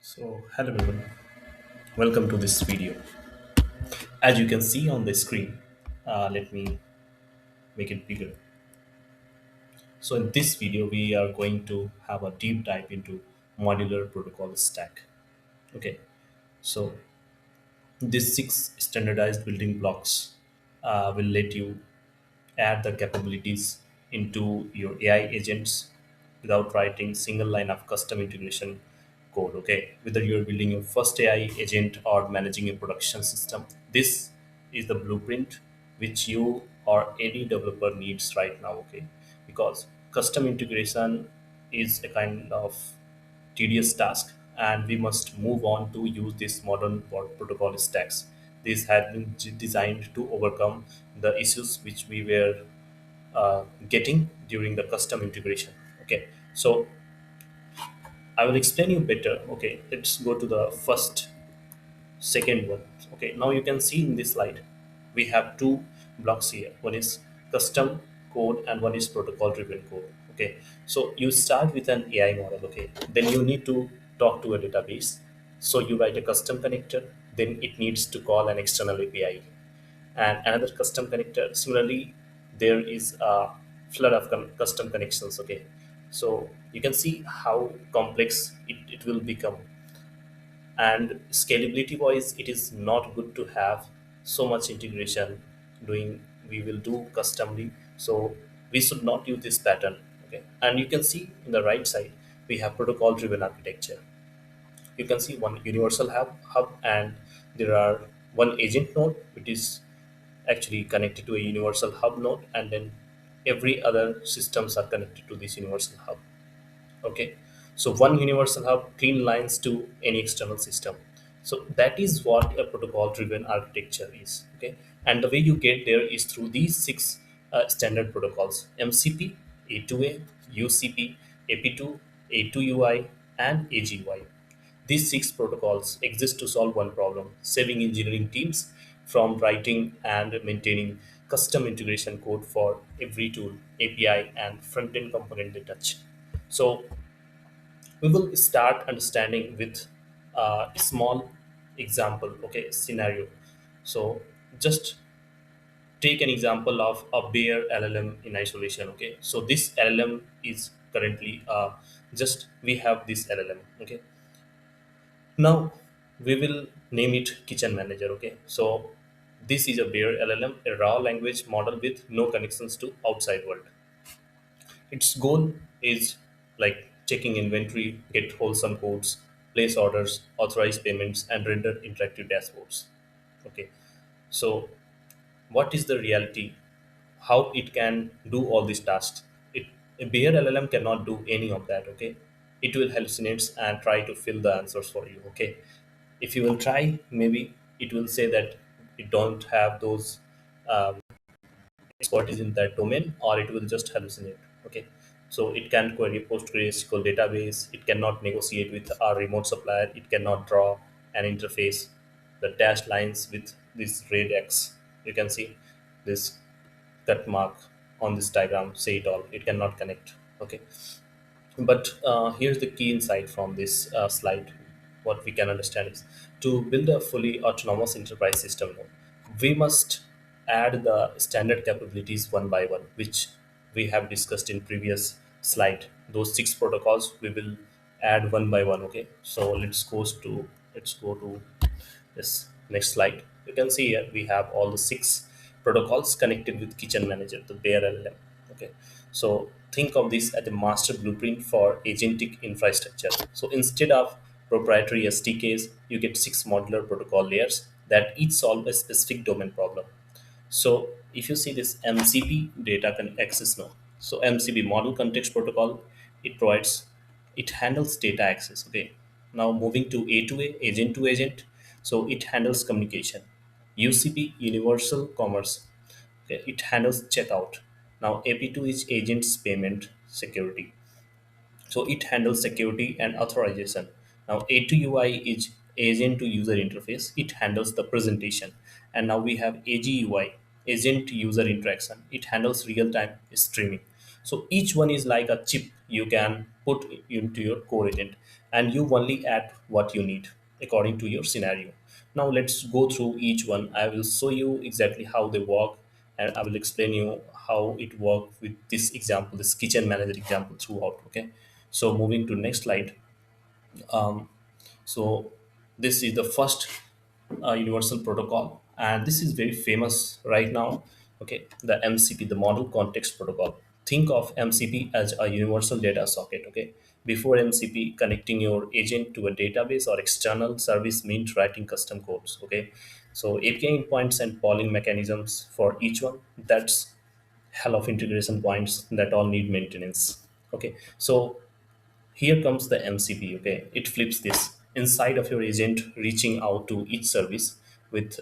So, hello everyone, welcome to this video. As you can see on the screen, let me make it bigger. So, in this video, we are going to have a deep dive into modular protocol stack. Okay, so these six standardized building blocks will let you add the capabilities into your AI agents without writing single line of custom integration code. Okay, whether you're building your first AI agent or managing a production system, this is the blueprint which you or any developer needs right now. Okay, because custom integration is a kind of tedious task, and we must move on to use this modern protocol stacks. This has been designed to overcome the issues which we were getting during the custom integration. Okay, so I will explain you better. Okay, let's go to the first second one. Okay, now you can see in this slide we have two blocks here. One is custom code and one is protocol driven code. Okay, so you start with an AI model. Okay, then you need to talk to a database, so you write a custom connector, then it needs to call an external API and another custom connector. Similarly, there is a flood of custom connections. Okay, so you can see how complex it will become, and scalability wise it is not good to have so much integration doing. We will do customly, so we should not use this pattern. Okay, and you can see in the right side we have protocol driven architecture. You can see one universal hub, and there are one agent node which is actually connected to a universal hub node, and then every other systems are connected to this universal hub. Okay, so one universal hub, clean lines to any external system. So that is what a protocol driven architecture is. Okay, and the way you get there is through these six standard protocols: MCP, A2A, UCP, AP2, A2UI, and AGY. These six protocols exist to solve one problem: saving engineering teams from writing and maintaining custom integration code for every tool, API, and front end component they touch. So we will start understanding with a small example. Okay, scenario. So just take an example of a bare LLM in isolation. Okay, so this LLM is currently just we have this LLM. Okay, now we will name it kitchen manager. Okay, so this is a bare LLM, a raw language model with no connections to outside world. Its goal is like checking inventory, get wholesome codes, place orders, authorize payments, and render interactive dashboards. Okay, so what is the reality? How it can do all these tasks? It, a bare LLM cannot do any of that. Okay, it will hallucinate and try to fill the answers for you. Okay, if you will try, maybe it will say that it don't have those um, expertise in that domain, or it will just hallucinate. Okay, so it can query PostgreSQL database, it cannot negotiate with our remote supplier, it cannot draw an interface. The dashed lines with this red X, you can see this cut mark on this diagram say it all. It cannot connect. Okay, but here's the key insight from this slide. What we can understand is, to build a fully autonomous enterprise system, we must add the standard capabilities one by one, which we have discussed in previous slide. Those six protocols we will add one by one. Okay, so let's go to this next slide. You can see here we have all the six protocols connected with kitchen manager, the bare LLM. Okay, so think of this as a master blueprint for agentic infrastructure. So instead of proprietary SDKs, you get six modular protocol layers that each solve a specific domain problem. So if you see this MCP, data access node. So MCP, model context protocol, it provides, it handles data access. Okay. Now moving to A2A, agent to agent. So it handles communication. UCP, universal commerce. Okay, it handles checkout. Now AP2 is agents payment security, so it handles security and authorization. Now A2UI is agent to user interface, it handles the presentation. And now we have AGUI, agent user interaction, it handles real time streaming. So each one is like a chip you can put into your core agent. and you only add what you need according to your scenario. Now let's go through each one. I will show you exactly how they work, and I will explain you how it works with this example, this kitchen manager example throughout. Okay, so moving to next slide. So this is the first universal protocol, and this is very famous right now. Okay, the MCP, the Model Context Protocol. Think of MCP as a universal data socket. Okay, before MCP, connecting your agent to a database or external service meant writing custom codes. Okay, so API endpoints and polling mechanisms for each one. That's hell of integration points that all need maintenance. Okay, so here comes the MCP. Okay, it flips this inside of your agent, reaching out to each service with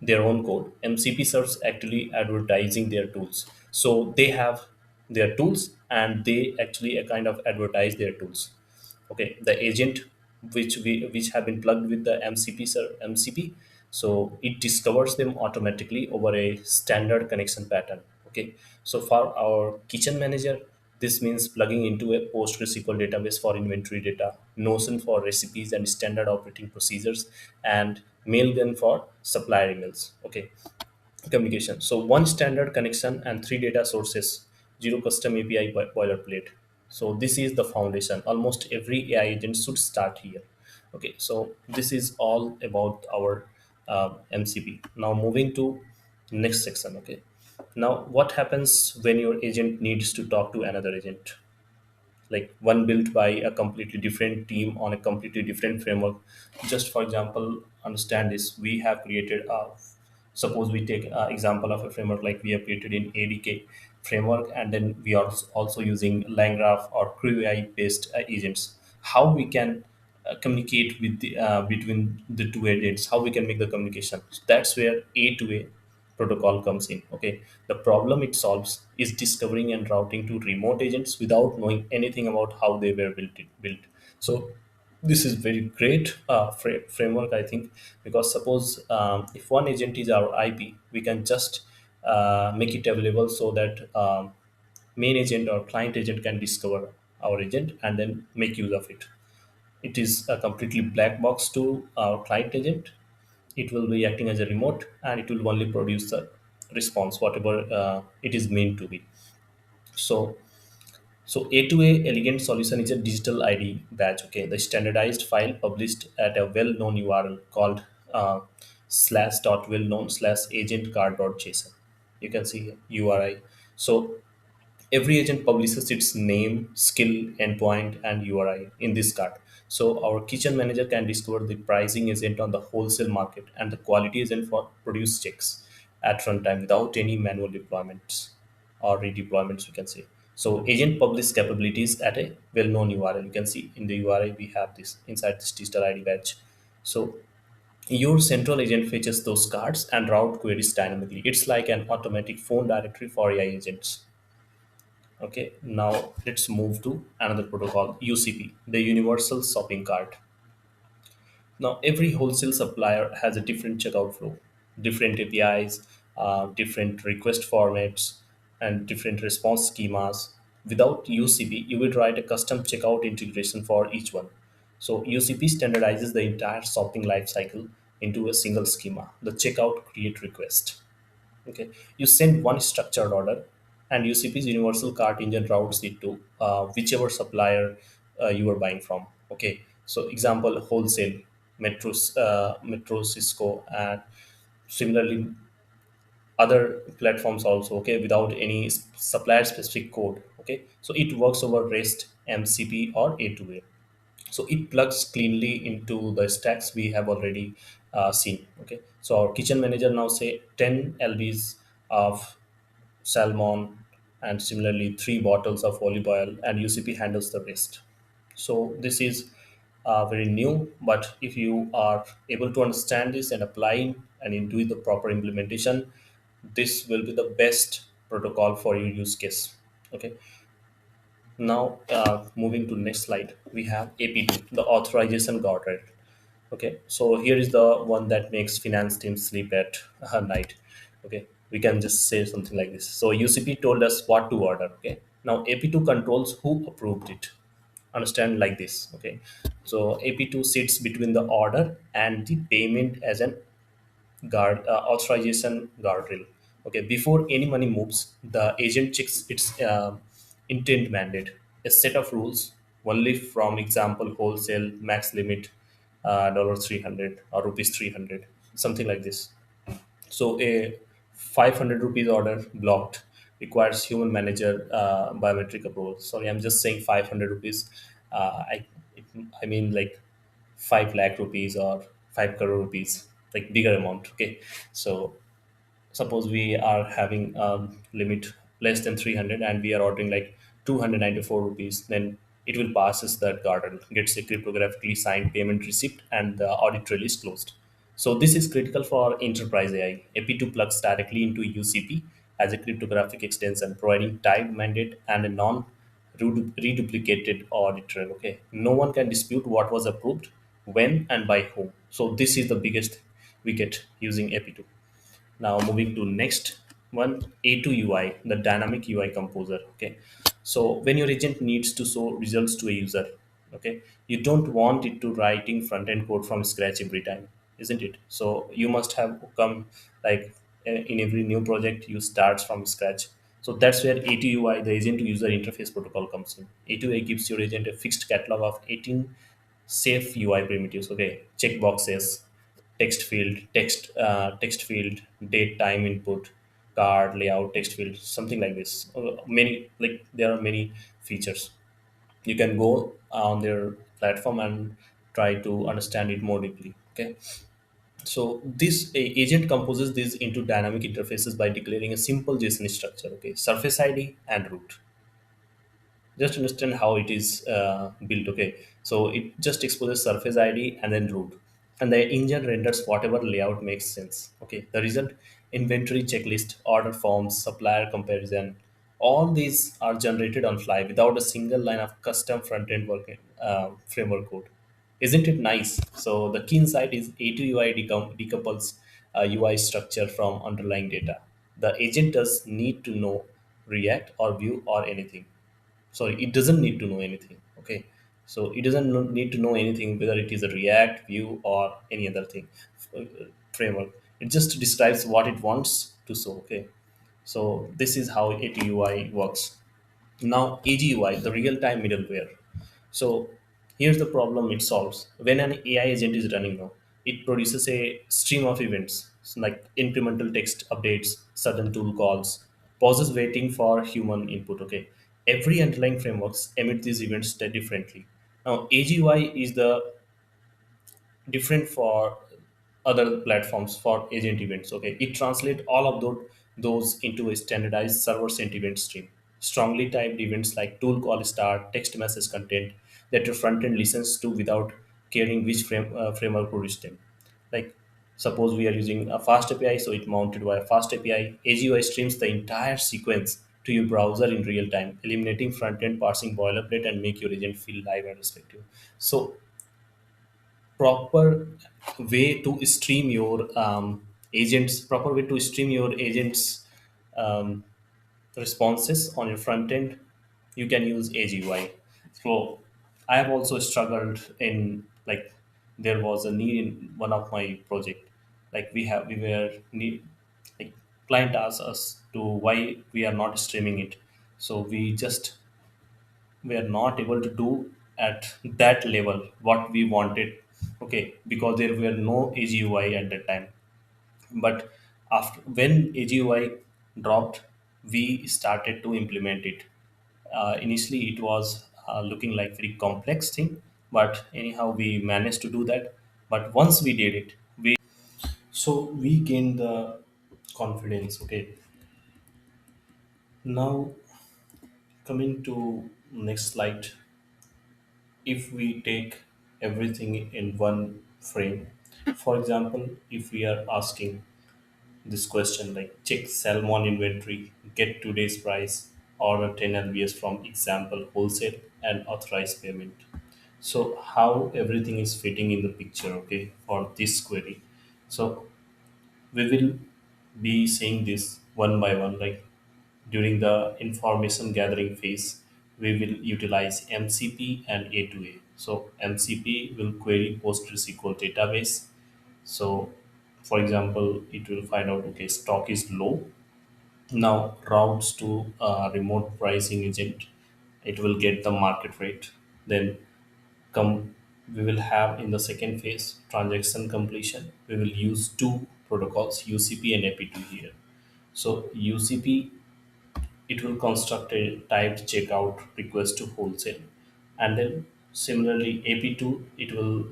their own code. MCP serves actually advertising their tools. So they have their tools and they actually kind of advertise their tools. Okay, the agent which have been plugged with the MCP, so it discovers them automatically over a standard connection pattern. Okay, so for our kitchen manager, this means plugging into a PostgreSQL database for inventory data, Notion for recipes and standard operating procedures, and Mailgun for supplier emails. Okay, communication. So one standard connection and three data sources, zero custom API boilerplate. So this is the foundation. Almost every AI agent should start here. Okay, so this is all about our MCP. Now moving to next section. Okay, now what happens when your agent needs to talk to another agent? Like one built by a completely different team on a completely different framework. Just for example, understand this. We have created a, suppose we take an example of a framework like we have created in ADK framework, and then we are also using LangGraph or CrewAI based agents. How we can communicate with between the two agents, how we can make the communication. So that's where A to A protocol comes in. Okay, the problem it solves is discovering and routing to remote agents without knowing anything about how they were built. So this is very great framework, I think, because suppose if one agent is our IP, we can just make it available so that main agent or client agent can discover our agent and then make use of it. It is a completely black box to our client agent. It will be acting as a remote, and it will only produce the response whatever it is meant to be. So so A2A elegant solution is a digital ID badge. Okay, the standardized file published at a well-known URL called slash dot well-known slash agent card.json. You can see here, URI. So every agent publishes its name, skill, endpoint, and URI in this card. So our kitchen manager can discover the pricing agent on the wholesale market and the quality agent for produce checks at runtime without any manual deployments or redeployments, we can say. So agent publish capabilities at a well-known URL. You can see in the URI we have this inside this digital ID badge. So your central agent fetches those cards and route queries dynamically. It's like an automatic phone directory for AI agents. Okay, now let's move to another protocol, UCP, the Universal Shopping Cart. Now, every wholesale supplier has a different checkout flow, different APIs, different request formats, and different response schemas. Without UCP, you would write a custom checkout integration for each one. So, UCP standardizes the entire shopping lifecycle into a single schema, the checkout create request. Okay, you send one structured order, and UCP's universal cart engine routes it to whichever supplier you are buying from. Okay, so example wholesale, Metro, Cisco, and similarly other platforms also. Okay, without any supplier specific code. Okay, so it works over REST, MCP, or A2A. So it plugs cleanly into the stacks we have already seen. Okay, so our kitchen manager now say 10 lbs of salmon and similarly 3 bottles of olive oil, and UCP handles the rest. So this is very new, but if you are able to understand this and apply and in doing the proper implementation, this will be the best protocol for your use case. Okay, now, moving to next slide, we have AP2, the authorization guardrail. Okay, so here is the one that makes finance teams sleep at night. Okay, we can just say something like this. So UCP told us what to order. Okay, now AP2 controls who approved it. understand like this. Okay, so AP2 sits between the order and the payment as an authorization guardrail. Okay, before any money moves, the agent checks its intent mandate, a set of rules only from example wholesale max limit dollar 300 or rupees 300, something like this. So a 500 rupees order blocked requires human manager biometric approval. Sorry, I'm just saying 500 rupees. It, I mean like 5 lakh rupees or 5 crore rupees, like bigger amount. Okay, so suppose we are having limit less than 300 and we are ordering like 294 rupees, then it will passes that guardrail, gets a cryptographically signed payment receipt, and the audit trail is closed. So this is critical for enterprise AI. AP2 plugs directly into UCP as a cryptographic extension, providing time mandate and a non reduplicated audit trail. Okay, no one can dispute what was approved, when, and by whom. So this is the biggest we get using AP2. Now moving to next one, A2 UI, the dynamic UI composer. Okay, so when your agent needs to show results to a user, okay, you don't want it to writing front end code from scratch every time, isn't it? So you must have come like in every new project you starts from scratch. So that's where A2 UI, the agent to user interface protocol, comes in. A2 UI gives your agent a fixed catalog of 18 safe UI primitives. Okay, checkboxes, text field, date, time input, card layout, text field, something like this. Many, like there are many features. You can go on their platform and try to understand it more deeply. Okay, so this agent composes these into dynamic interfaces by declaring a simple JSON structure. Okay, surface ID and root. Just understand how it is built. Okay, so it just exposes surface ID and then root, and the engine renders whatever layout makes sense. Okay, the result: inventory checklist, order forms, supplier comparison, all these are generated on fly without a single line of custom front-end work, framework code. Isn't it nice? So the key insight is A2UI decouples UI structure from underlying data. The agent does need to know React or Vue or anything. Sorry, it doesn't need to know anything. Okay, so it doesn't need to know anything, whether it is a React, Vue, or any other thing, uh, framework. It just describes what it wants to show. Okay, so this is how ATUI works. Now AGUI, the real-time middleware. So here's the problem it solves. When an AI agent is running now, it produces a stream of events like incremental text updates, sudden tool calls, pauses waiting for human input. Okay, every underlying frameworks emit these events differently. Now AGUI is the different for other platforms for agent events. Okay, it translates all of those into a standardized server sent event stream, strongly typed events like tool call start, text message content that your front end listens to without caring which framework produced them. Like suppose we are using a fast API, so it mounted by a fast API. AGUI streams the entire sequence to your browser in real time, eliminating front end parsing boilerplate and make your agent feel live and responsive. So proper way to stream your proper way to stream your agents um, responses on your front end, you can use AGY. So I have also struggled in, like, there was a need in one of my project, like we were need, like, client asked us to why we are not streaming it, so we just were not able to do at that level what we wanted. Okay, because there were no AGUI at that time. But after when AGUI dropped, we started to implement it. Initially it was looking like very complex thing, but anyhow we managed to do that. But once we did it, we gained the confidence. Okay, now coming to next slide. If we take everything in one frame, for example, if we are asking this question like check salmon inventory, get today's price, order 10 lbs from example wholesale, and authorize payment. So how everything is fitting in the picture, okay, for this query. So we will be seeing this one by one, like during the information gathering phase, we will utilize MCP and A2A. So MCP will query PostgreSQL database. So for example, it will find out, okay, stock is low. Now routes to remote pricing agent. It will get the market rate. Then come we will have in the second phase transaction completion. We will use two protocols, UCP and AP2 here. So UCP, it will construct a typed checkout request to wholesale, and then similarly AP2, it will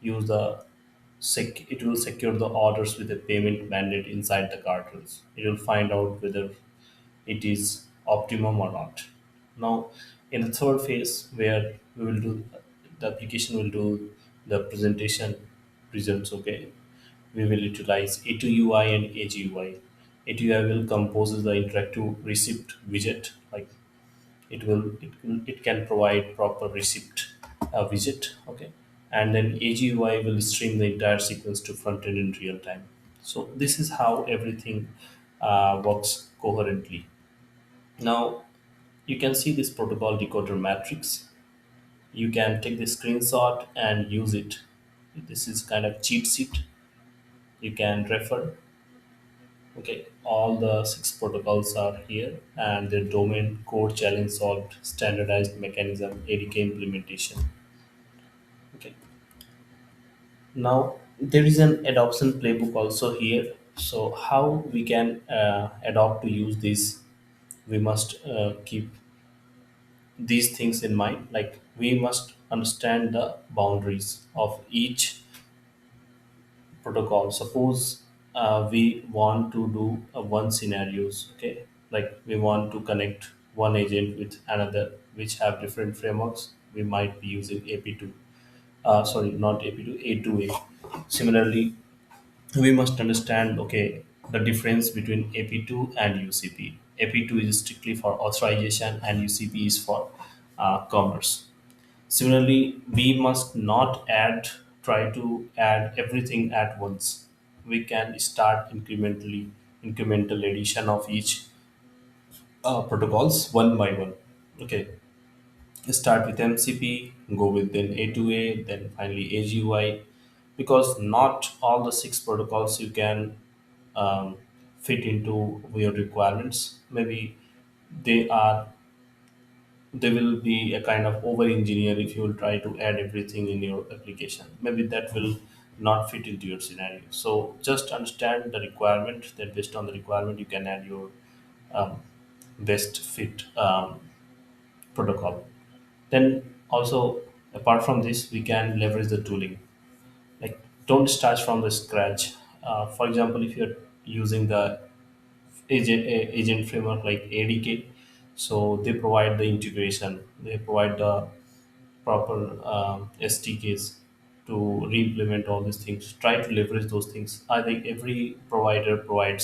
use the it will secure the orders with a payment mandate inside the guardrails. It will find out whether it is optimum or not. Now, in the third phase, where we will do the application will do the presentation results. Okay, we will utilize A2UI and AGUI. A2UI will compose the interactive receipt widget, like it can provide proper receipt widget. Okay, and then AGUI will stream the entire sequence to front end in real time. So this is how everything works coherently. Now you can see this protocol decoder matrix. You can take the screenshot and use it. This is kind of cheat sheet. You can refer. Okay, all the six protocols are here and their domain, code, challenge solved, standardized mechanism, ADK implementation. Okay, now there is an adoption playbook also here. So how we can adopt to use this? We must keep these things in mind. Like we must understand the boundaries of each protocol. Suppose we want to do one scenarios. Okay, like we want to connect one agent with another which have different frameworks. We might be using AP2, sorry, not AP2, A2A. Similarly, we must understand, okay, the difference between AP2 and UCP. AP2 is strictly for authorization and UCP is for commerce. Similarly, we must not try to add everything at once. We can start incremental addition of each protocols one by one. Okay, start with MCP, go with then A2A, then finally AGUI, because not all the six protocols you can um, fit into your requirements. Maybe they are they will be a kind of over engineer if you will try to add everything in your application. Maybe that will not fit into your scenario. So just understand the requirement, then based on the requirement you can add your um, best fit protocol. Then also, apart from this, we can leverage the tooling. Like don't start from the scratch. For example, if you're using the agent framework like ADK, so they provide the integration, they provide the proper SDKs to re-implement all these things. Try to leverage those things. I think every provider provides